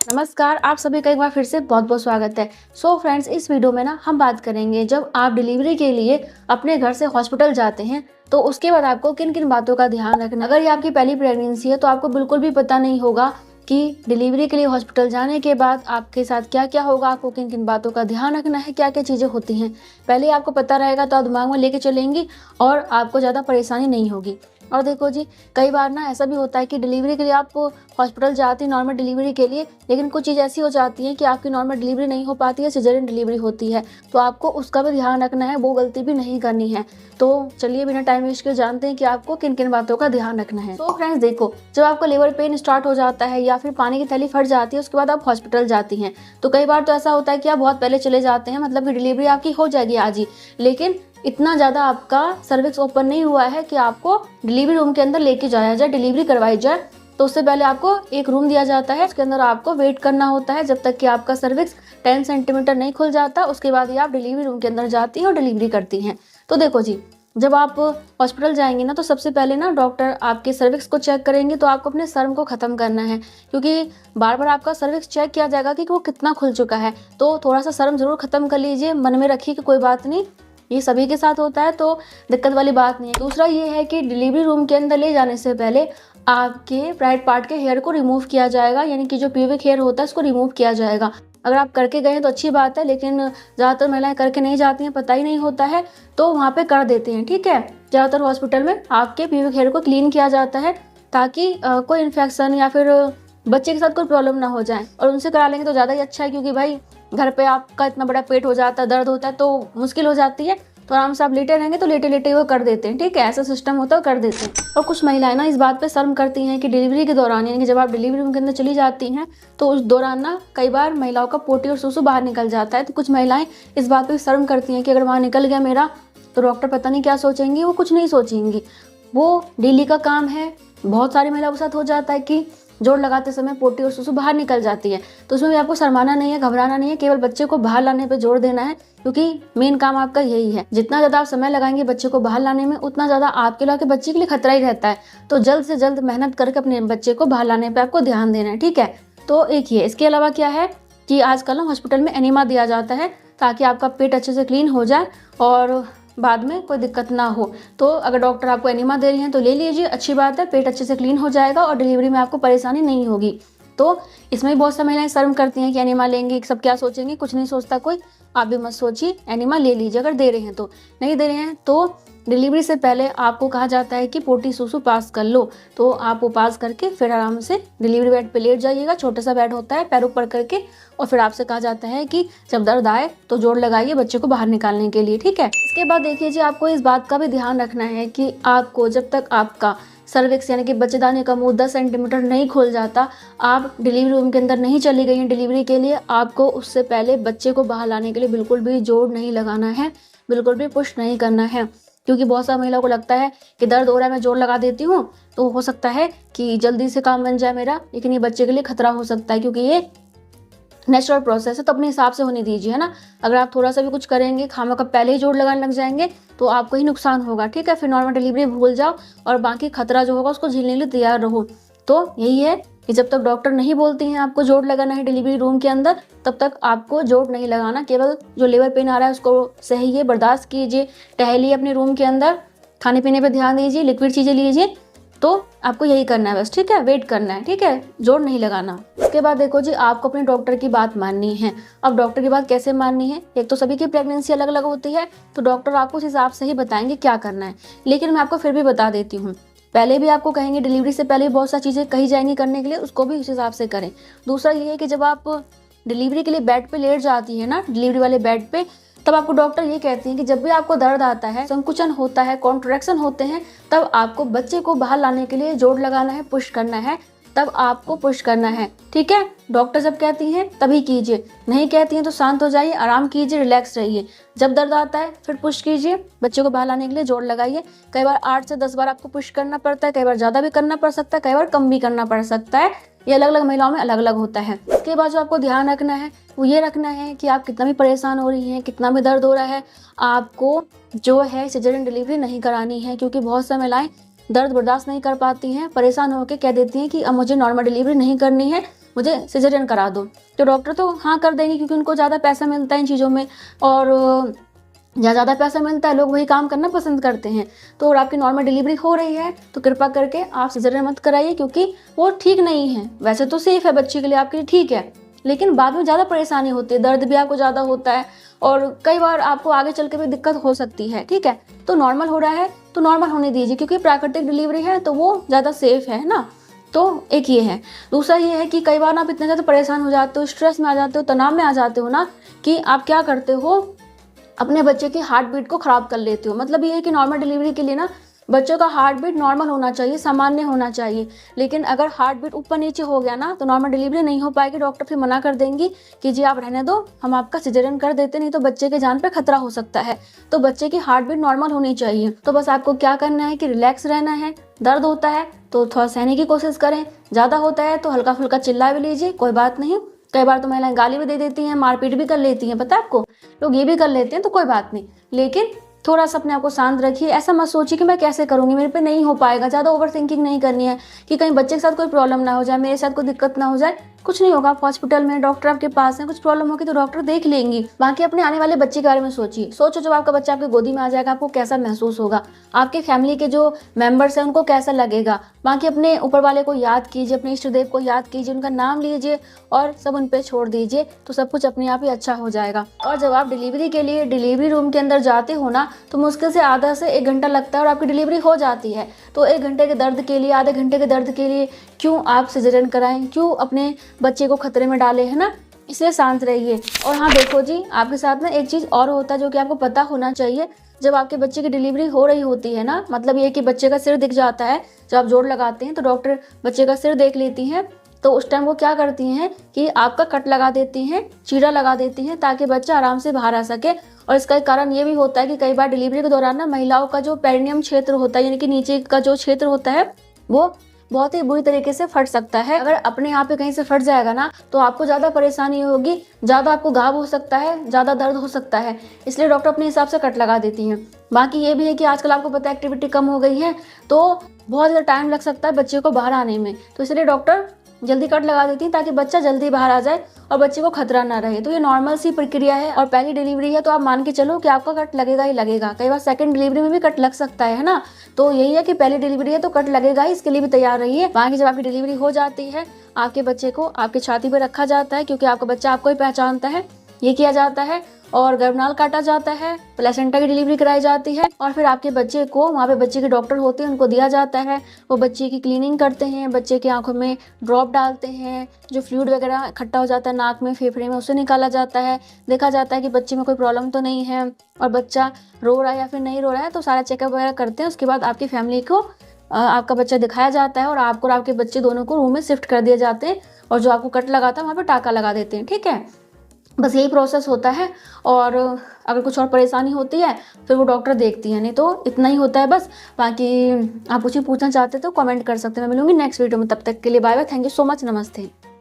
नमस्कार, आप सभी का एक बार फिर से बहुत बहुत स्वागत है। फ्रेंड्स, इस वीडियो में ना हम बात करेंगे जब आप डिलीवरी के लिए अपने घर से हॉस्पिटल जाते हैं तो उसके बाद आपको किन किन बातों का ध्यान रखना। अगर ये आपकी पहली प्रेगनेंसी है तो आपको बिल्कुल भी पता नहीं होगा कि डिलीवरी के लिए हॉस्पिटल जाने के बाद आपके साथ क्या क्या होगा, आपको किन किन बातों का ध्यान रखना है, क्या क्या चीज़ें होती हैं। पहले आपको पता रहेगा तो आप दिमाग में लेके चलेंगी और आपको ज़्यादा परेशानी नहीं होगी। और देखो जी, कई बार ना ऐसा भी होता है कि डिलीवरी के लिए आप हॉस्पिटल जाती हैं नॉर्मल डिलीवरी के लिए, लेकिन कुछ चीज़ ऐसी हो जाती है कि आपकी नॉर्मल डिलीवरी नहीं हो पाती है, सिजेरियन डिलीवरी होती है, तो आपको उसका भी ध्यान रखना है, वो गलती भी नहीं करनी है। तो चलिए बिना टाइम वेस्ट के जानते हैं कि आपको किन किन बातों का ध्यान रखना है। फ्रेंड्स देखो, जब आपको लेबर पेन स्टार्ट हो जाता है या फिर पानी की थैली फट जाती है, उसके बाद आप हॉस्पिटल जाती हैं, तो कई बार तो ऐसा होता है कि आप बहुत पहले चले जाते हैं, मतलब कि डिलीवरी आपकी हो जाएगी आज ही, लेकिन इतना ज़्यादा आपका सर्विक्स ओपन नहीं हुआ है कि आपको डिलीवरी रूम के अंदर लेके जाया जाए, डिलीवरी करवाई जाए। तो उससे पहले आपको एक रूम दिया जाता है, उसके अंदर आपको वेट करना होता है जब तक कि आपका सर्विक्स 10 सेंटीमीटर नहीं खुल जाता। उसके बाद ही आप डिलीवरी रूम के अंदर जाती हैं और डिलीवरी करती हैं। तो देखो जी, जब आप हॉस्पिटल जाएंगे ना तो सबसे पहले ना डॉक्टर आपके सर्विक्स को चेक करेंगे, तो आपको अपने शर्म को ख़त्म करना है, क्योंकि बार बार आपका सर्विक्स चेक किया जाएगा कि वो कितना खुल चुका है। तो थोड़ा सा शर्म ज़रूर ख़त्म कर लीजिए, मन में रखिए कि कोई बात नहीं, ये सभी के साथ होता है, तो दिक्कत वाली बात नहीं है। दूसरा ये है कि डिलीवरी रूम के अंदर ले जाने से पहले आपके प्राइवेट पार्ट के हेयर को रिमूव किया जाएगा, यानी कि जो प्यूबिक हेयर होता है उसको रिमूव किया जाएगा। अगर आप करके गए हैं तो अच्छी बात है, लेकिन ज़्यादातर महिलाएं करके नहीं जाती हैं, पता ही नहीं होता है, तो वहाँ पे कर देते हैं। ठीक है, ज़्यादातर हॉस्पिटल में आपके प्यूबिक हेयर को क्लीन किया जाता है ताकि कोई इन्फेक्शन या फिर बच्चे के साथ कोई प्रॉब्लम ना हो जाए, और उनसे करा लेंगे तो ज़्यादा ही अच्छा है, क्योंकि भाई घर पे आपका इतना बड़ा पेट हो जाता है, दर्द होता है तो मुश्किल हो जाती है, तो आराम से आप लेटे रहेंगे तो लेटे लेटे वो कर देते हैं। ठीक है, ऐसा सिस्टम होता है, कर देते हैं। और कुछ महिलाएं ना इस बात पे शर्म करती हैं कि डिलीवरी के दौरान, यानी कि जब आप डिलीवरी रूम के अंदर चली जाती हैं तो उस दौरान ना कई बार महिलाओं का पोटी और सुसु बाहर निकल जाता है, तो कुछ महिलाएं इस बात पे शर्म करती हैं कि अगर वहाँ निकल गया मेरा तो डॉक्टर पता नहीं क्या सोचेंगी। वो कुछ नहीं सोचेंगी, वो डेली का काम है। बहुत सारी महिलाओं के साथ हो जाता है कि जोड़ लगाते समय पोटी और सुसु बाहर निकल जाती है, तो उसमें भी आपको शर्माना नहीं है, घबराना नहीं है, केवल बच्चे को बाहर लाने पे जोर देना है, क्योंकि मेन काम आपका यही है। जितना ज़्यादा आप समय लगाएंगे बच्चे को बाहर लाने में, उतना ज़्यादा आपके लिए, बच्चे के लिए खतरा ही रहता है। तो जल्द से जल्द मेहनत करके अपने बच्चे को बाहर लाने पर आपको ध्यान देना है। ठीक है, तो एक ये, इसके अलावा क्या है कि आजकल ना हॉस्पिटल में एनिमा दिया जाता है ताकि आपका पेट अच्छे से क्लीन हो जाए और बाद में कोई दिक्कत ना हो। तो अगर डॉक्टर आपको एनिमा दे रही हैं तो ले लीजिए, अच्छी बात है, पेट अच्छे से क्लीन हो जाएगा और डिलीवरी में आपको परेशानी नहीं होगी। तो इसमें भी बहुत सी महिलाएं शर्म करती हैं कि एनिमा लेंगे, सब क्या सोचेंगे, कुछ नहीं सोचता कोई, आप भी मत सोचिए, एनिमा ले लीजिए अगर दे रहे हैं तो। नहीं दे रहे हैं तो डिलीवरी से पहले आपको कहा जाता है कि पोटी सुसु पास कर लो, तो आप वो पास करके फिर आराम से डिलीवरी बेड पे लेट जाइएगा। छोटा सा बेड होता है, पैर ऊपर करके, और फिर आपसे कहा जाता है कि जब दर्द आए तो जोड़ लगाइए बच्चे को बाहर निकालने के लिए। ठीक है, इसके बाद देखिए जी, आपको इस बात का भी ध्यान रखना है कि आपको जब तक आपका सर्विक्स यानी कि बच्चेदानी का मुंह 10 सेंटीमीटर नहीं खोल जाता, आप डिलीवरी रूम के अंदर नहीं चली गई हैं डिलीवरी के लिए, आपको उससे पहले बच्चे को बाहर लाने के लिए बिल्कुल भी जोड़ नहीं लगाना है, बिल्कुल भी पुश नहीं करना है। क्योंकि बहुत सारी महिलाओं को लगता है कि दर्द हो रहा है, मैं जोड़ लगा देती हूँ तो हो सकता है कि जल्दी से काम बन जाए मेरा, लेकिन ये बच्चे के लिए खतरा हो सकता है, क्योंकि ये नेचुरल प्रोसेस है, तो अपने हिसाब से होने दीजिए, है ना। अगर आप थोड़ा सा भी कुछ करेंगे, खामा का पहले ही जोड़ लगाने लग जाएंगे तो आपको ही नुकसान होगा। ठीक है, फिर नॉर्मल डिलीवरी भूल जाओ और बाकी खतरा जो होगा उसको झेलने के लिए तैयार रहो। तो यही है कि जब तक डॉक्टर नहीं बोलती हैं आपको जोड़ लगाना है डिलीवरी रूम के अंदर, तब तक आपको जोड़ नहीं लगाना। केवल जो लेबर पेन आ रहा है उसको सहिए, बर्दाश्त कीजिए, टहलिए अपने रूम के अंदर, खाने पीने पे ध्यान दीजिए, लिक्विड चीज़ें लीजिए, तो आपको यही करना है बस। ठीक है, वेट करना है, ठीक है, जोर नहीं लगाना। इसके बाद देखो जी, आपको अपने डॉक्टर की बात माननी है। अब डॉक्टर की बात कैसे माननी है, एक तो सभी की प्रेगनेंसी अलग अलग होती है, तो डॉक्टर आपको उस हिसाब से ही बताएंगे क्या करना है, लेकिन मैं आपको फिर भी बता देती हूँ, पहले भी आपको कहेंगे, डिलीवरी से पहले बहुत सारी चीज़ें कही जाएंगी करने के लिए, उसको भी उस हिसाब से करें। दूसरा ये है कि जब आप डिलीवरी के लिए बेड पे लेट जाती है ना, डिलीवरी वाले बेड पे, तब आपको डॉक्टर ये कहती हैं कि जब भी आपको दर्द आता है, संकुचन होता है, कॉन्ट्रैक्शन होते हैं, तब आपको बच्चे को बाहर लाने के लिए जोड़ लगाना है, पुश करना है, तब आपको पुश करना है। ठीक है, डॉक्टर जब कहती हैं तभी कीजिए, नहीं कहती हैं तो शांत हो जाइए, आराम कीजिए, रिलैक्स रहिए। जब दर्द आता है फिर पुश कीजिए, बच्चे को बाहर लाने के लिए जोड़ लगाइए। कई बार 8 से 10 बार आपको पुश करना पड़ता है, कई बार ज़्यादा भी करना पड़ सकता है, कई बार कम भी करना पड़ सकता है, ये अलग अलग महिलाओं में अलग अलग होता है। इसके बाद जो आपको ध्यान रखना है वो ये रखना है कि आप कितना भी परेशान हो रही हैं, कितना भी दर्द हो रहा है, आपको जो है सिजेरियन डिलीवरी नहीं करानी है, क्योंकि बहुत सी महिलाएं दर्द बर्दाश्त नहीं कर पाती हैं, परेशान होकर कह देती हैं कि अब मुझे नॉर्मल डिलीवरी नहीं करनी है, मुझे सिजेरियन करा दो, तो डॉक्टर तो हाँ कर देंगे क्योंकि उनको ज़्यादा पैसा मिलता है इन चीज़ों में, और जहाँ ज़्यादा पैसा मिलता है लोग वही काम करना पसंद करते हैं। तो अगर आपकी नॉर्मल डिलीवरी हो रही है तो कृपा करके आप सिजेरियन मत कराइए, क्योंकि वो ठीक नहीं है। वैसे तो सेफ है बच्चे के लिए, आपके लिए ठीक है, लेकिन बाद में ज़्यादा परेशानी होती है, दर्द भी आपको ज़्यादा होता है और कई बार आपको आगे चल के भी दिक्कत हो सकती है। ठीक है, तो नॉर्मल हो रहा है तो नॉर्मल होने दीजिए, क्योंकि प्राकृतिक डिलीवरी है तो वो ज़्यादा सेफ है ना। तो एक ये है। दूसरा ये है कि कई बार आप इतने ज़्यादा परेशान हो जाते हो, स्ट्रेस में आ जाते हो, तनाव में आ जाते हो ना, कि आप क्या करते हो, अपने बच्चे की हार्ट बीट को ख़राब कर लेते हो। मतलब ये है कि नॉर्मल डिलीवरी के लिए ना बच्चों का हार्ट बीट नॉर्मल होना चाहिए, सामान्य होना चाहिए, लेकिन अगर हार्ट बीट ऊपर नीचे हो गया ना तो नॉर्मल डिलीवरी नहीं हो पाएगी। डॉक्टर फिर मना कर देंगी कि जी आप रहने दो, हम आपका सिजेरियन कर देते, नहीं तो बच्चे के जान पे खतरा हो सकता है। तो बच्चे की हार्ट बीट नॉर्मल होनी चाहिए। तो बस आपको क्या करना है कि रिलैक्स रहना है। दर्द होता है तो थोड़ा सहने की कोशिश करें, ज़्यादा होता है तो हल्का फुल्का चिल्ला भी लीजिए, कोई बात नहीं। कई बार तो महिलाएं गाली भी दे देती हैं, मारपीट भी कर लेती हैं, पता है आपको, लोग ये भी कर लेते हैं, तो कोई बात नहीं। लेकिन थोड़ा सा अपने आप को शांत रखिए। ऐसा मत सोचिए कि मैं कैसे करूंगी, मेरे पे नहीं हो पाएगा। ज़्यादा ओवर थिंकिंग नहीं करनी है कि कहीं बच्चे के साथ कोई प्रॉब्लम ना हो जाए, मेरे साथ कोई दिक्कत ना हो जाए। कुछ नहीं होगा, आप हॉस्पिटल में, डॉक्टर आपके पास हैं, कुछ प्रॉब्लम होगी तो डॉक्टर देख लेंगी। बाकी अपने आने वाले बच्चे के बारे में सोचिए। सोचो जब आपका बच्चा आपकी गोदी में आ जाएगा आपको कैसा महसूस होगा, आपके फैमिली के जो मेंबर्स हैं उनको कैसा लगेगा। बाकी अपने ऊपर वाले को याद कीजिए, अपने इष्ट देव को याद कीजिए, उनका नाम लीजिए और सब उन पे छोड़ दीजिए, तो सब कुछ अपने आप ही अच्छा हो जाएगा। और जब आप डिलीवरी के लिए डिलीवरी रूम के अंदर जाते हो ना तो मुश्किल से आधा से 1 घंटा लगता है और आपकी डिलीवरी हो जाती है। तो 1 घंटे के दर्द के लिए, आधे घंटे के दर्द के लिए क्यों आप सिजेरियन कराएं, क्यों अपने बच्चे को खतरे में डालें, है ना। इसलिए शांत रहिए। और हाँ देखो जी, आपके साथ में एक चीज़ और होता है जो कि आपको पता होना चाहिए। जब आपके बच्चे की डिलीवरी हो रही होती है ना, मतलब ये कि बच्चे का सिर दिख जाता है, जब आप जोड़ लगाते हैं तो डॉक्टर बच्चे का सिर देख लेती हैं, तो उस टाइम वो क्या करती हैं कि आपका कट लगा देती हैं, चीरा लगा देती हैं, ताकि बच्चा आराम से बाहर आ सके। और इसका एक कारण ये भी होता है कि कई बार डिलीवरी के दौरान ना महिलाओं का जो पेरिनियम क्षेत्र होता है, यानी कि नीचे का जो क्षेत्र होता है, वो बहुत ही बुरी तरीके से फट सकता है। अगर अपने यहाँ पे कहीं से फट जाएगा ना तो आपको ज़्यादा परेशानी होगी, ज़्यादा आपको घाव हो सकता है, ज़्यादा दर्द हो सकता है। इसलिए डॉक्टर अपने हिसाब से कट लगा देती हैं। बाकी ये भी है कि आजकल आपको पता है एक्टिविटी कम हो गई है, तो बहुत ज़्यादा टाइम लग सकता है बच्चे को बाहर आने में, तो इसलिए डॉक्टर जल्दी कट लगा देती हैं ताकि बच्चा जल्दी बाहर आ जाए और बच्चे को खतरा ना रहे। तो ये नॉर्मल सी प्रक्रिया है। और पहली डिलीवरी है तो आप मान के चलो कि आपका कट लगेगा ही लगेगा। कई बार सेकंड डिलीवरी में भी कट लग सकता है ना। तो यही है कि पहली डिलीवरी है तो कट लगेगा ही, इसके लिए भी तैयार रहिए। बाकी जब आपकी डिलीवरी हो जाती है आपके बच्चे को आपकी छाती पर रखा जाता है, क्योंकि आपका बच्चा आपको ही पहचानता है, ये किया जाता है। और गर्भनाल काटा जाता है, प्लेसेंटा की डिलीवरी कराई जाती है, और फिर आपके बच्चे को वहाँ पे बच्चे के डॉक्टर होते हैं उनको दिया जाता है। वो बच्चे की क्लीनिंग करते हैं, बच्चे की आंखों में ड्रॉप डालते हैं, जो फ्लूइड वगैरह इकट्ठा हो जाता है नाक में, फेफड़े में, उसे निकाला जाता है। देखा जाता है कि बच्चे में कोई प्रॉब्लम तो नहीं है और बच्चा रो रहा है या फिर नहीं रो रहा है, तो सारा चेकअप वगैरह करते हैं। उसके बाद आपकी फैमिली को आपका बच्चा दिखाया जाता है और आपको और आपके बच्चे दोनों को रूम में शिफ्ट कर दिया जाते हैं, और जो आपको कट लगाता है वहाँ पर टाका लगा देते हैं। ठीक है, बस यही प्रोसेस होता है। और अगर कुछ और परेशानी होती है फिर वो डॉक्टर देखती है, नहीं तो इतना ही होता है बस। बाकी आप कुछ भी पूछना चाहते तो कमेंट कर सकते हैं। मैं मिलूंगी नेक्स्ट वीडियो में, तब तक के लिए bye bye, thank you so much, नमस्ते।